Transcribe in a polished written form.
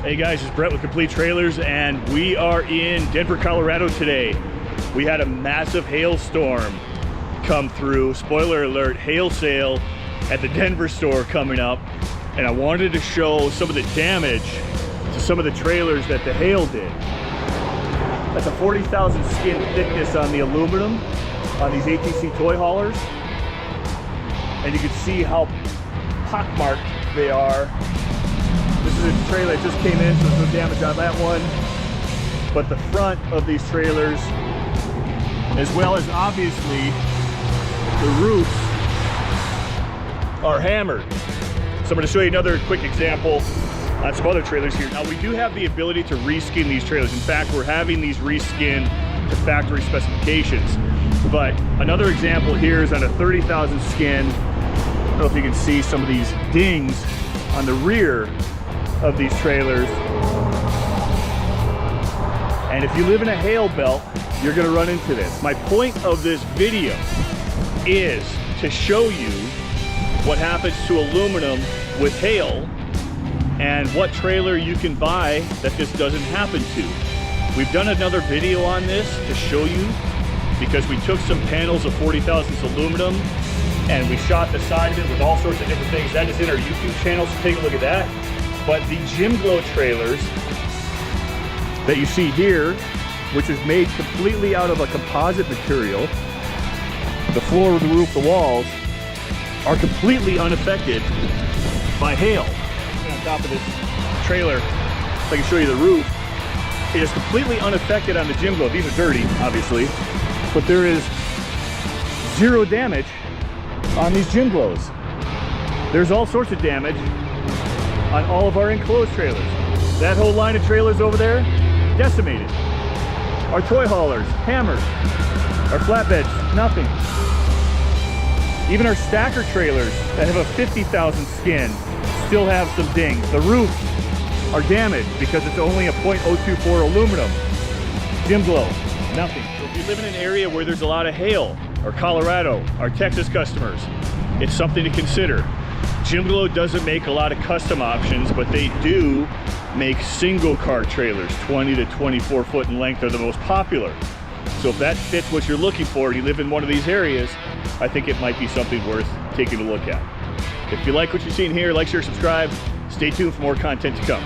Hey guys, it's Brett with Complete Trailers, and we are in Denver, Colorado today. We had a massive hailstorm come through. Spoiler alert, hail sale at the Denver store coming up. And I wanted to show some of the damage to some of the trailers that the hail did. That's a 40,000 skin thickness on the aluminum on these ATC toy haulers. And you can see how pockmarked they are. This is a trailer that just came in, so there's no damage on that one. But the front of these trailers, as well as obviously the roofs, are hammered. So I'm going to show you another quick example on some other trailers here. Now, we do have the ability to reskin these trailers. In fact, we're having these reskinned to factory specifications. But another example here is on a 30,000 skin. I don't know if you can see some of these dings on the rear of these trailers. And if you live in a hail belt, you're going to run into this. My point of this video is to show you what happens to aluminum with hail and what trailer you can buy that this doesn't happen to. We've done another video on this to show you, because we took some panels of 40,000 aluminum and we shot the side of it with all sorts of different things. That is in our YouTube channel, so take a look at that. But the Gym-Glo trailers that you see here, which is made completely out of a composite material, the floor, the roof, the walls, are completely unaffected by hail. On top of this trailer, if I can show you the roof, it is completely unaffected on the Gym-Glo. These are dirty, obviously, but there is zero damage on these Gym-Glos. There's all sorts of damage on all of our enclosed trailers. That whole line of trailers over there, decimated. Our toy haulers, hammered. Our flatbeds, nothing. Even our stacker trailers that have a 50,000 skin still have some dings. The roofs are damaged because it's only a .024 aluminum. Gym-Glo, nothing. So if you live in an area where there's a lot of hail, or Colorado, our Texas customers, it's something to consider. Gym-Glo doesn't make a lot of custom options, but they do make single car trailers. 20 to 24 foot in length are the most popular. So if that fits what you're looking for and you live in one of these areas, I think it might be something worth taking a look at. If you like what you're seeing here, like, share, subscribe. Stay tuned for more content to come.